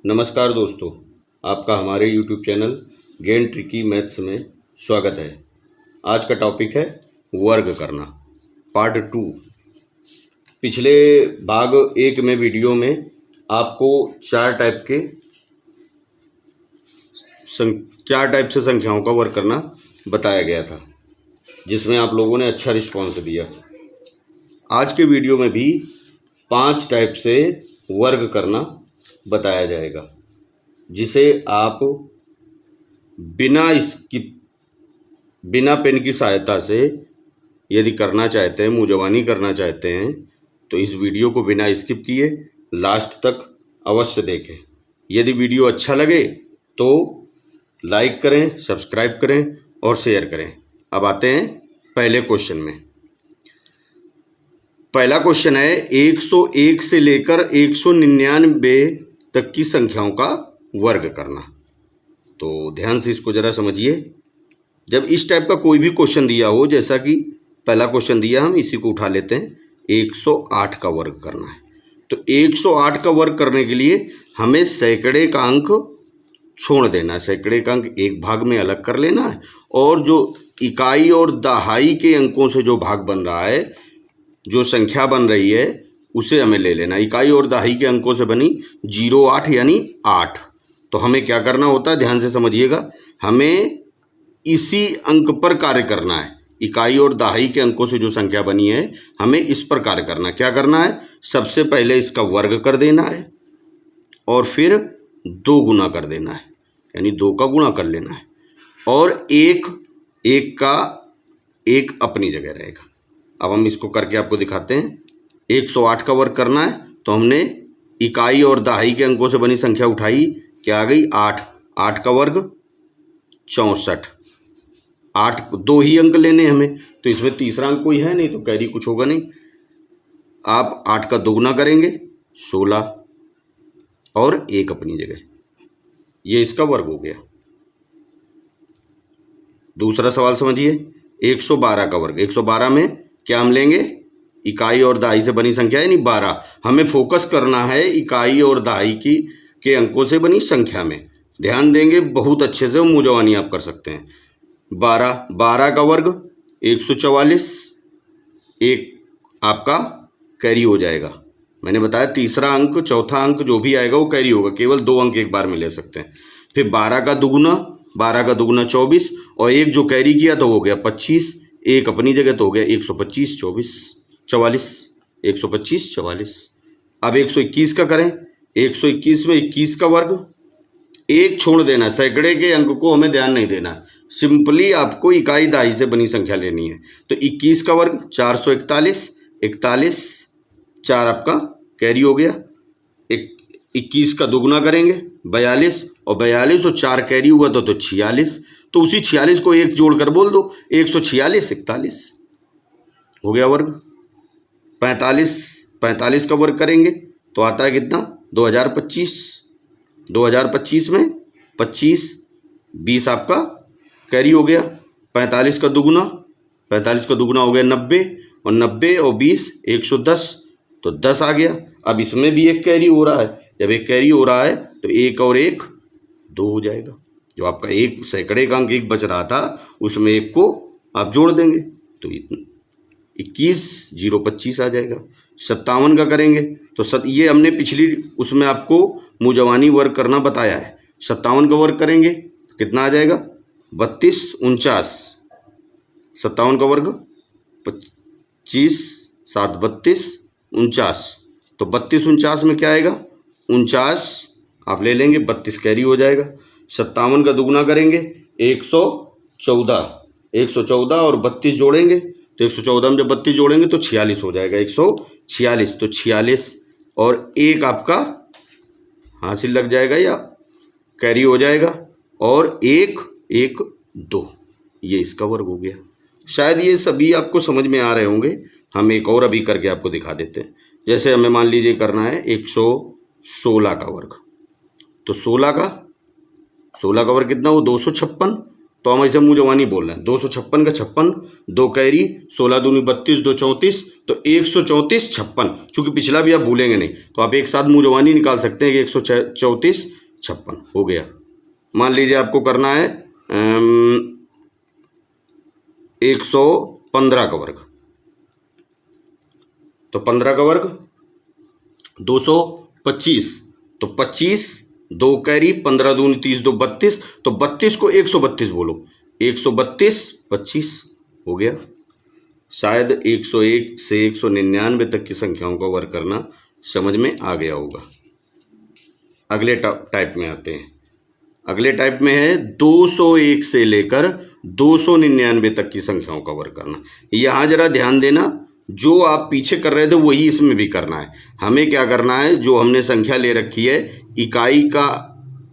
नमस्कार दोस्तों, आपका हमारे YouTube channel gain tricky maths में स्वागत है। आज का टॉपिक है वर्ग करना, पार्ट 2। पिछले भाग 1 में वीडियो में आपको चार टाइप से संख्याओं का वर्ग करना बताया गया था, जिसमें आप लोगों ने अच्छा रिस्पॉन्स दिया। आज के वीडियो में भी 5 टाइप से वर्ग करना बताया जाएगा, जिसे आप बिना पेन की सहायता से यदि करना चाहते हैं, मुँह जबानी करना चाहते हैं, तो इस वीडियो को बिना स्किप किए लास्ट तक अवश्य देखें। यदि वीडियो अच्छा लगे तो लाइक करें, सब्सक्राइब करें और शेयर करें। अब आते हैं पहले क्वेश्चन में। पहला क्वेश्चन है 101 से लेकर 199 तक की संख्याओं का वर्ग करना। तो ध्यान से इसको जरा समझिए। जब इस टाइप का कोई भी क्वेश्चन दिया हो, जैसा कि पहला क्वेश्चन दिया, हम इसी को उठा लेते हैं। 108 का वर्ग करना है, तो 108 का वर्ग करने के लिए हमें सैकड़े का अंक छोड़ देना है। सैकड़े का अंक एक भाग में अलग कर लेना है, और जो इकाई और दहाई के अंकों से जो भाग बन रहा है, जो संख्या बन रही है, उसे हमें ले लेना। इकाई और दहाई के अंकों से बनी 08 यानी 8। तो हमें क्या करना होता है, ध्यान से समझिएगा। हमें इसी अंक पर कार्य करना है। इकाई और दहाई के अंकों से जो संख्या बनी है, हमें इस पर कार्य करना है। क्या करना है, सबसे पहले इसका वर्ग कर देना है और फिर 2 गुना कर देना है, यानी 2 का गुणा कर लेना है, और एक अपनी जगह रहेगा। अब हम इसको करके आपको दिखाते हैं। 108 का वर्ग करना है, तो हमने इकाई और दहाई के अंकों से बनी संख्या उठाई, क्या आ गई 8। 8 का वर्ग 64। 8 2 ही अंक लेने हमें, तो इसमें तीसरा अंक कोई है नहीं, तो कैरी कुछ होगा नहीं। आप 8 का दोगुना करेंगे 16 और 1 अपनी जगह, ये इसका वर्ग हो गया। दूसरा सवाल समझिए। 112 का वर्ग। 112 में क्या हम लेंगे, इकाई और दहाई से बनी संख्या यानी 12। हमें फोकस करना है इकाई और दहाई के अंकों से बनी संख्या में। ध्यान देंगे बहुत अच्छे से, मुँह जबानी आप कर सकते हैं। 12 का वर्ग 144। एक आपका कैरी हो जाएगा। मैंने बताया तीसरा अंक, चौथा अंक जो भी आएगा वो कैरी होगा। केवल 2 अंक एक बार में ले सकते हैं। फिर 12 का दुगुना 24, और एक जो कैरी किया तो हो गया 25। एक अपनी जगह तो हो गया 125 44। 125 44। अब 121 का करें। 121 में 21 का वर्ग, एक छोड़ देना। सैकड़े के अंक को हमें ध्यान नहीं देना, सिंपली आपको इकाई दहाई से बनी संख्या लेनी है। तो 21 का वर्ग 441। 41 4 आपका कैरी हो गया। 21 का दोगुना करेंगे 42, और 42 और 4 कैरी हुआ तो 46। तो उसी 46 को एक जोड़कर बोल दो 146। 41 हो गया वर्ग। 45 का वर्ग करेंगे तो आता है कितना, 2025। 2025 में 25 20 आपका कैरी हो गया। 45 का दुगुना हो गया 90, और 90 और 20 110, तो 10 आ गया। अब इसमें भी एक कैरी हो रहा है। जब एक कैरी हो रहा है तो 1 और 1 2 हो जाएगा। जो आपका एक सैकड़े का अंक 1 बच रहा था, उसमें 1 को आप जोड़ देंगे तो 21 025 आ जाएगा। 57 का करेंगे तो ये हमने पिछली उसमें आपको मुजवानी वर्ग करना बताया है। 57 का वर्ग करेंगे तो कितना आ जाएगा, 32 49। 57 का वर्ग 25 7 32 49, तो 32 49 में क्या आएगा, 49 आप ले लेंगे, 32 कैरी हो जाएगा। 57 का दुगुना करेंगे 114 और 32 जोड़ेंगे तो 114 में जब 32 जोड़ेंगे तो 46 हो जाएगा। 146, तो 46 और 1 आपका हासिल लग जाएगा या कैरी हो जाएगा, और 1 1 2, ये इसका वर्ग हो गया। शायद ये सभी आपको समझ में आ रहे होंगे। हम एक और अभी करके आपको दिखा देते हैं। जैसे हमें मान लीजिए करना है 116 का वर्ग, तो 16 का वर्ग कितना हो, 256, तो हम ऐसे मुँह जवानी बोल रहे हैं। 256 का 56, 2 कैरी, 16 दूनी 32, 2 34, तो 134 56। चूंकि पिछला भी आप भूलेंगे नहीं तो आप एक साथ मुँह जवानी निकाल सकते हैं कि 134 56 हो गया। मान लीजिए आपको करना है 115 का वर्ग, तो 15 का वर्ग 225, तो 25, 2 कैरी, 15 दूनी 30, 2 32, तो 32 को 132 बोलो, 132 25 हो गया। शायद 101 से 199 तक की संख्याओं का वर्ग करना समझ में आ गया होगा। अगले टाइप में आते हैं। अगले टाइप में है 201 से लेकर 299 तक की संख्याओं का वर्ग करना। यहाँ जरा ध्यान देना, जो आप पीछे कर रहे थे वही इसमें भी करना है। हमें क्या करना है, जो हमने संख्या ले रखी है इकाई का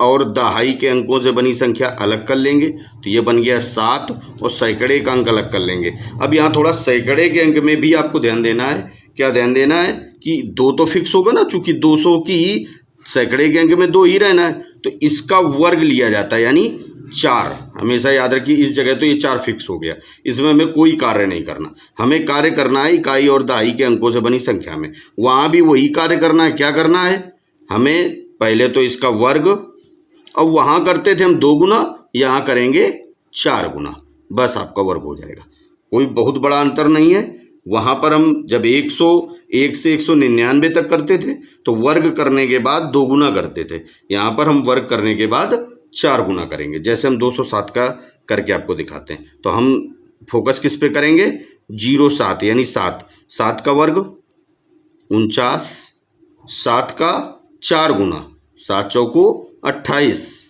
और दहाई के अंकों से बनी संख्या अलग कर लेंगे, तो ये बन गया 7, और सैकड़े का अंक अलग कर लेंगे। अब यहाँ थोड़ा सैकड़े के अंक में भी आपको ध्यान देना है। क्या ध्यान देना है कि 2 तो फिक्स होगा ना, चूंकि 200 की सैकड़े के अंक में 2 ही रहना है, तो इसका वर्ग लिया जाता है, यानी 4। हमेशा याद रखिए इस जगह तो ये 4 फिक्स हो गया, इसमें हमें कोई कार्य नहीं करना। हमें कार्य करना है इकाई और दहाई के अंकों से बनी संख्या में। वहाँ भी वही कार्य करना है। क्या करना है, हमें पहले तो इसका वर्ग, अब वहाँ करते थे हम 2 गुना, यहाँ करेंगे 4 गुना, बस आपका वर्ग हो जाएगा। कोई बहुत बड़ा अंतर नहीं है। वहाँ पर हम जब 101 से 199 तक करते थे तो वर्ग करने के बाद 2 गुना करते थे। यहाँ पर हम वर्ग करने के बाद 4 गुना करेंगे, जैसे हम 207 का करके आपको दिखाते हैं। तो हम फोकस किस पे करेंगे, 07 यानी 7, 7 का वर्ग 49, 7 का 4 गुना, 7 चौको 28,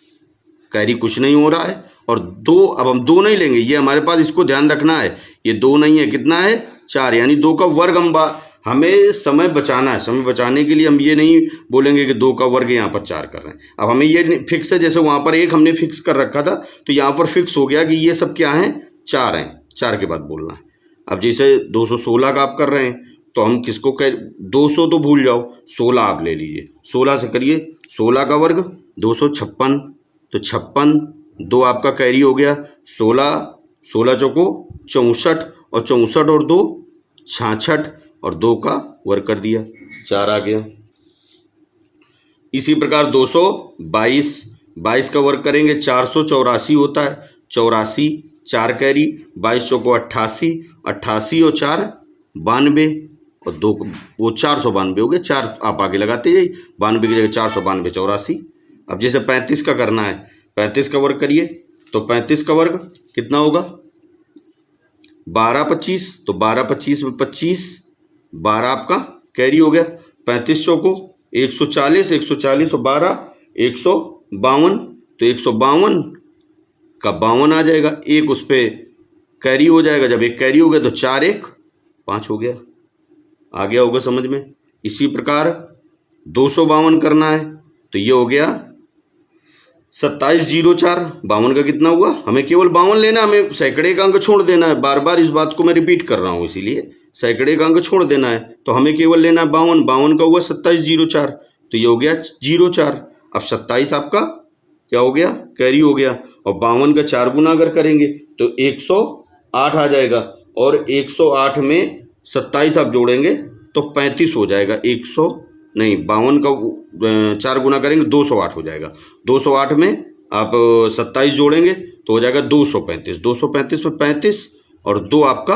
कैरी कुछ नहीं हो रहा है, और 2, अब हम 2 नहीं लेंगे, ये हमारे पास, इसको ध्यान रखना है, ये 2 नहीं है, कितना है 4, यानी 2 का वर्ग हमें समय बचाना है। समय बचाने के लिए हम ये नहीं बोलेंगे कि 2 का वर्ग यहाँ पर 4 कर रहे हैं। अब हमें ये फिक्स है, जैसे वहाँ पर 1 हमने फिक्स कर रखा था, तो यहाँ पर फिक्स हो गया कि ये सब क्या हैं, 4 हैं, 4 के बाद बोलना है। अब जैसे 216 का आप कर रहे हैं, तो हम किसको कह, 200 तो भूल जाओ, 16 आप ले लीजिए, 16 से करिए, 16 का वर्ग 256, तो 56, 2 आपका कैरी हो गया, 16 चौको 64, और 64 और 2 66, और 2 का वर्ग कर दिया, 4 आ गया। इसी प्रकार 222 का वर्ग करेंगे, 484 होता है, 84, 4 कैरी, 22 चौको 88, 88 और 4 92, और 2 वो 492 हो गए, 4 आप आगे लगाते जाइए, 92 की जगह 492, 84। अब जैसे 35 का करना है, 35 का वर्ग करिए, तो 35 का वर्ग कितना होगा, 12 25, तो 12 25 में 25, 12 आपका कैरी हो गया, 35 चौको 140, 140 और 12 152, तो 152 का 52 आ जाएगा, एक उस पर कैरी हो जाएगा, जब एक कैरी हो गया तो 4 1 5 हो गया। आ गया होगा समझ में। इसी प्रकार 252 करना है, तो ये हो गया 2704, 52 का कितना हुआ, हमें केवल 52 लेना, हमें सैकड़े का अंक छोड़ देना है। बार बार इस बात को मैं रिपीट कर रहा हूँ, इसीलिए सैकड़े का अंक छोड़ देना है, तो हमें केवल लेना है 52, 52 का हुआ 2704, तो ये हो गया 04। अब 27 आपका क्या हो गया, कैरी हो गया, और 52 का 4 गुना अगर करेंगे तो 108 आ जाएगा, और 108 में 27 आप जोड़ेंगे तो 35 हो जाएगा। 52 का 4 गुना करेंगे 208 हो जाएगा, 208 में आप 27 जोड़ेंगे तो हो जाएगा 235, 235 में 35 और 2 आपका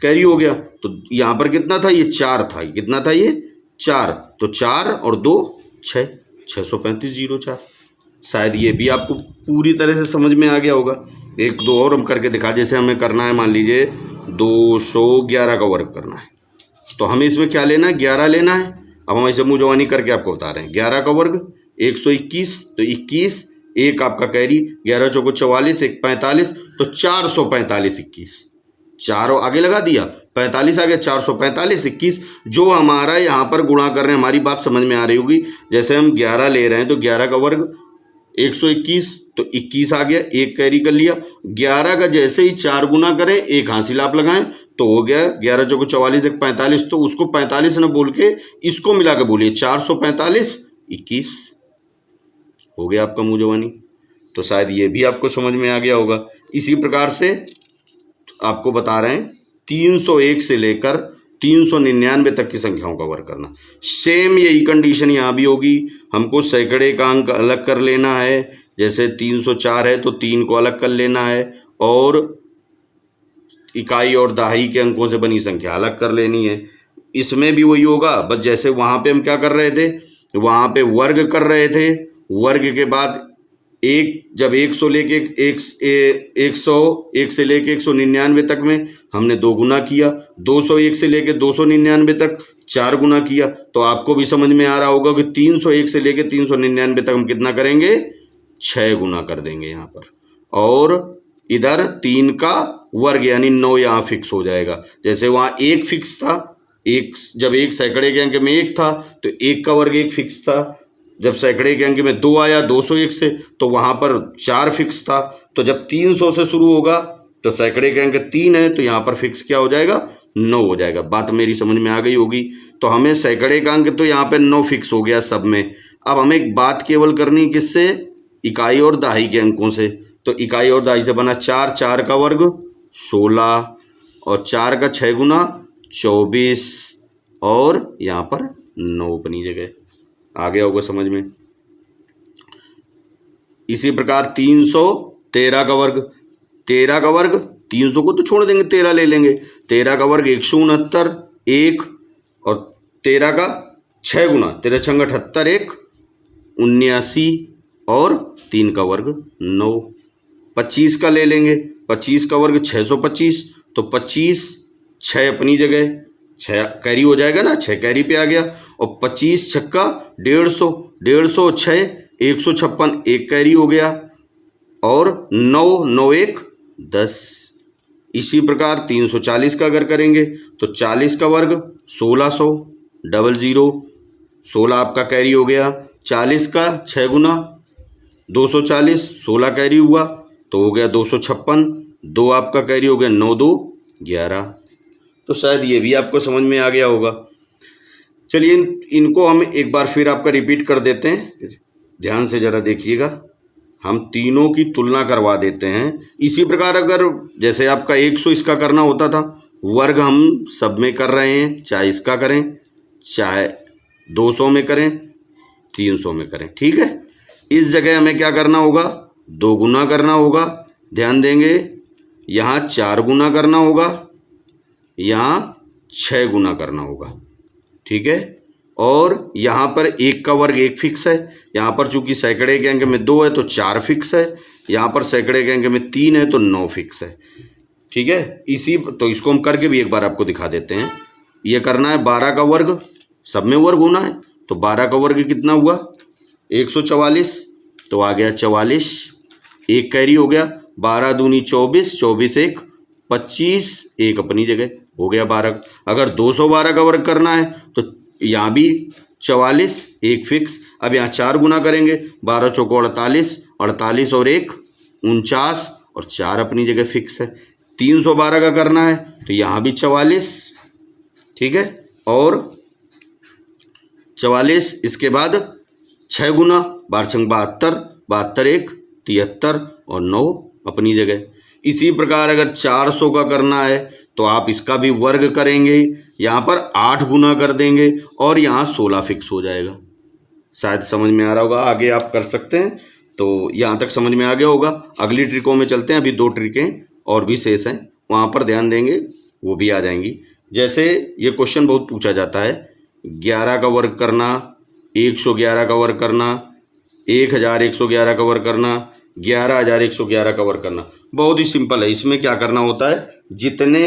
कैरी हो गया। तो यहाँ पर कितना था, ये 4 था, कितना था ये 4, तो 4 और 2 6, 635 04। शायद ये भी आपको पूरी तरह से समझ में आ गया होगा। 1 2 और हम करके दिखा, जैसे हमें करना है, मान लीजिए 211 का वर्ग करना है, तो हमें इसमें क्या लेना है, 11 लेना है। अब हम ऐसे मुँह जवानी करके आपको बता रहे हैं। 11 का वर्ग 121, तो 21, 1 आपका कैरी, 11 चौको 44, 1 45, तो 445 21, 4 आगे लगा दिया, 45 आ गया, 445 21। जो हमारा यहाँ पर गुणा कर रहे हैं, हमारी बात समझ में आ रही होगी। जैसे हम 11 ले रहे हैं, तो 11 का वर्ग 121, तो 21 आ गया, 1 कैरी कर लिया। 11 का जैसे ही 4 गुना करें, 1 हासिल आप लगाएं, तो हो गया 11 चौको 44, 1 45, तो उसको 45 न बोल के इसको मिला के बोलिए 445 21 हो गया आपका मुँह जवानी। तो शायद ये भी आपको समझ में आ गया होगा। इसी प्रकार से आपको बता रहे हैं 301 से लेकर 399 तक की संख्याओं का वर्ग करना। सेम यही कंडीशन यहाँ भी होगी। हमको सैकड़े का अंक अलग कर लेना है, जैसे 304 है तो 3 को अलग कर लेना है, और इकाई और दहाई के अंकों से बनी संख्या अलग कर लेनी है। इसमें भी वही होगा, बस जैसे वहाँ पे हम क्या कर रहे थे, वहाँ पे वर्ग कर रहे थे, वर्ग के बाद जब 100 लेके 101 से लेके 199 तक में हमने 2 गुना किया, 201 से लेके 299 तक 4 गुना किया। तो आपको भी समझ में आ रहा होगा कि 301 से लेके 399 तक हम कितना करेंगे, 6 गुना कर देंगे यहाँ पर, और इधर 3 का वर्ग यानी 9 यहाँ फिक्स हो जाएगा। जैसे वहाँ 1 फिक्स था, जब 1 सैकड़े के अंक में 1 था तो 1 का वर्ग 1 फिक्स था। जब सैकड़े के अंक में 2 आया 201 से तो वहाँ पर 4 फिक्स था। तो जब 300 से शुरू होगा तो सैकड़े के अंक 3 है तो यहाँ पर फिक्स क्या हो जाएगा, 9 हो जाएगा। बात मेरी समझ में आ गई होगी। तो हमें सैकड़े का अंक तो यहाँ पे 9 फिक्स हो गया सब में। अब हमें एक बात केवल करनी किससे, इकाई और दहाई के अंकों से। तो इकाई और दहाई से बना 4, 4 का वर्ग 16 और 4 का 6 गुना 24 और यहाँ पर 9 अपनी जगह। आ गया होगा समझ में। इसी प्रकार 313 का वर्ग, 13 का वर्ग 300 को तो छोड़ देंगे, 13 ले लेंगे। 13 का वर्ग 169 1 और 13 का 6 गुना 13 6 78 1 79 और 3 का वर्ग 9। 25 का ले लेंगे, 25 का वर्ग 625 तो 25 6 अपनी जगह, 6 कैरी हो जाएगा ना, 6 कैरी पे आ गया। और 25 छक्का 150, 150 6 156 1 कैरी हो गया, और 9 9 1 10। इसी प्रकार 340 का अगर करेंगे तो 40 का वर्ग 1600 00 16 आपका कैरी हो गया। 40 का 6 गुना 240 16 कैरी हुआ तो हो गया 256, 2 आपका कैरी हो गया 9 2 11। तो शायद ये भी आपको समझ में आ गया होगा। चलिए इनको हम एक बार फिर आपका रिपीट कर देते हैं, ध्यान से ज़रा देखिएगा। हम तीनों की तुलना करवा देते हैं। इसी प्रकार अगर जैसे आपका 100 इसका करना होता था, वर्ग हम सब में कर रहे हैं, चाहे इसका करें चाहे 200 में करें 300 में करें, ठीक है। इस जगह हमें क्या करना होगा, 2 गुना करना होगा। ध्यान देंगे, यहाँ 4 गुना करना होगा, यहाँ 6 गुना करना होगा, ठीक है। और यहाँ पर 1 का वर्ग 1 फिक्स है। यहाँ पर चूंकि सैकड़े के अंक में 2 है तो 4 फिक्स है। यहाँ पर सैकड़े के अंक में 3 है तो 9 फिक्स है, ठीक है। तो इसको हम करके भी एक बार आपको दिखा देते हैं। ये करना है 12 का वर्ग, सब में वर्ग होना है। तो 12 का वर्ग कितना हुआ 144, तो आ गया 44, 1 कैरी हो गया। 12 दूनी 24, 24 1 25, 1 अपनी जगह हो गया 12। अगर 212 का वर्ग करना है तो यहाँ भी 44 1 फिक्स। अब यहाँ 4 गुना करेंगे, 12 चौको 48, 48 और 1 49 और 4 अपनी जगह फिक्स है। 312 का करना है तो यहाँ भी 44, ठीक है, और 44 इसके बाद 6 गुना 12 छंग 72, 72 1 73 और 9 अपनी जगह। इसी प्रकार अगर 400 का करना है तो आप इसका भी वर्ग करेंगे, यहाँ पर 8 गुना कर देंगे और यहाँ 16 फिक्स हो जाएगा। शायद समझ में आ रहा होगा, आगे आप कर सकते हैं। तो यहाँ तक समझ में आ गया होगा। अगली ट्रिकों में चलते हैं, अभी 2 ट्रिकें और भी शेष हैं, वहाँ पर ध्यान देंगे, वो भी आ जाएंगी। जैसे ये क्वेश्चन बहुत पूछा जाता है, 11 का वर्ग करना, 111 का वर्ग करना, 1111 का वर्ग करना, 11111 का वर्ग करना। बहुत ही सिंपल है। इसमें क्या करना होता है, जितने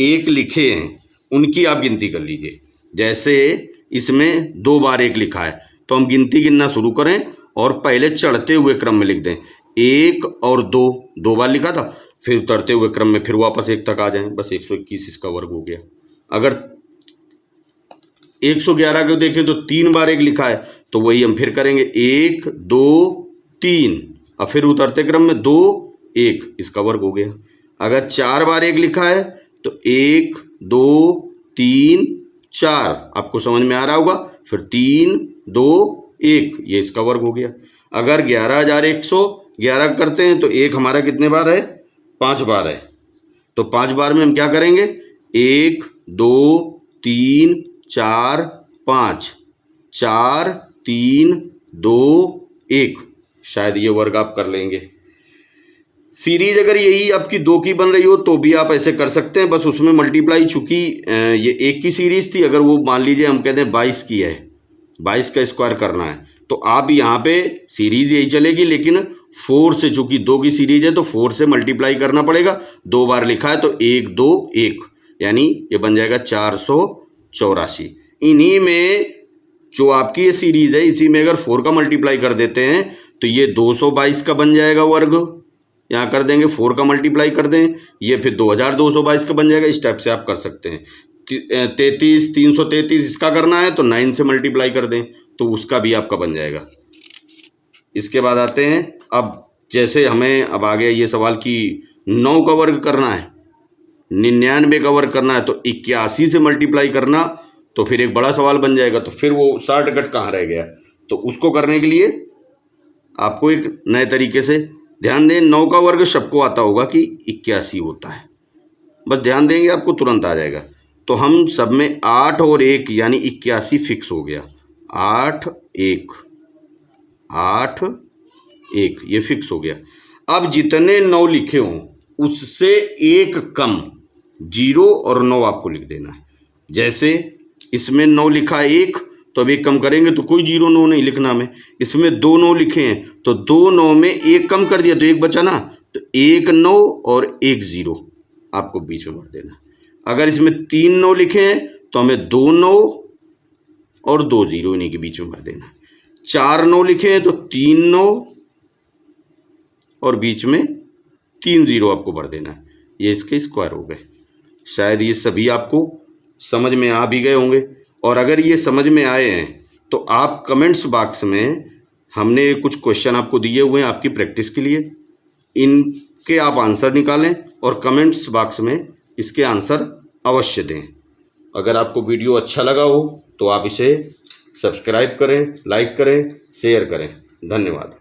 1 लिखे हैं उनकी आप गिनती कर लीजिए। जैसे इसमें 2 बार 1 लिखा है तो हम गिनती गिनना शुरू करें और पहले चढ़ते हुए क्रम में लिख दें। 1 और 2 बार लिखा था, फिर उतरते हुए क्रम में फिर वापस 1 तक आ जाएं, बस 121 इसका वर्ग हो गया। अगर 111 को देखें तो 3 बार 1 लिखा है तो वही हम फिर करेंगे, 1 2 3, अब फिर उतरते क्रम में 2 1, इसका वर्ग हो गया। अगर 4 बार 1 लिखा है तो 1 2 3 4, आपको समझ में आ रहा होगा, फिर 3 2 1, ये इसका वर्ग हो गया। अगर 11111 करते हैं तो 1 हमारा कितने बार है, 5 बार है, तो 5 बार में हम क्या करेंगे, 1 2 3 4 5, 4 3 2 1, शायद ये वर्ग आप कर लेंगे। सीरीज अगर यही आपकी 2 की बन रही हो तो भी आप ऐसे कर सकते हैं, बस उसमें मल्टीप्लाई, चूंकि ये 1 की सीरीज थी, अगर वो मान लीजिए हम कहते हैं 22 की है, 22 का स्क्वायर करना है, तो आप यहाँ पे सीरीज यही चलेगी, लेकिन 4 से, चूंकि 2 की सीरीज है तो 4 से मल्टीप्लाई करना पड़ेगा। 2 बार लिखा है तो 1 2 1, यानी ये बन जाएगा 484। इन्हीं में जो आपकी ये सीरीज है, इसी में अगर 4 का मल्टीप्लाई कर देते हैं तो ये 222 का बन जाएगा वर्ग, यहाँ कर देंगे, 4 का मल्टीप्लाई कर दें, ये फिर 2222 का बन जाएगा। इस टाइप से आप कर सकते हैं। 333 इसका करना है तो 9 से मल्टीप्लाई कर दें तो उसका भी आपका बन जाएगा। इसके बाद आते हैं, अब जैसे हमें अब आ गया ये सवाल कि 9 का वर्ग करना है, 99 का वर्ग करना है, तो 81 से मल्टीप्लाई करना, तो फिर एक बड़ा सवाल बन जाएगा। तो फिर वो 60 कट कहाँ रह गया, तो उसको करने के लिए आपको एक नए तरीके से ध्यान दें। 9 का वर्ग सबको आता होगा कि 81 होता है, बस ध्यान देंगे आपको तुरंत आ जाएगा। तो हम सब में 8 और 1 यानी 81 फिक्स हो गया। 8 1 8 1 ये फिक्स हो गया। अब जितने 9 लिखे हों उससे एक कम 0 और 9 आपको लिख देना है। जैसे इसमें 9 लिखा है 1, तो अब एक कम करेंगे तो कोई 0 9 नहीं लिखना हमें। इसमें 2 9 लिखे हैं तो 2 9 में एक कम कर दिया तो 1 बचा ना, तो 1 9 और 1 0 आपको बीच में भर देना। अगर इसमें 3 9 लिखे हैं तो हमें 2 9 और 2 0 इन्हीं के बीच में भर देना। 4 9 लिखे हैं तो 3 9 और बीच में 3 0 आपको भर देना है। ये इसके स्क्वायर हो गए। शायद ये सभी आपको समझ में आ भी गए होंगे, और अगर ये समझ में आए हैं तो आप कमेंट्स बॉक्स में, हमने कुछ क्वेश्चन आपको दिए हुए हैं आपकी प्रैक्टिस के लिए, इनके आप आंसर निकालें और कमेंट्स बॉक्स में इसके आंसर अवश्य दें। अगर आपको वीडियो अच्छा लगा हो तो आप इसे सब्सक्राइब करें, लाइक करें, शेयर करें। धन्यवाद।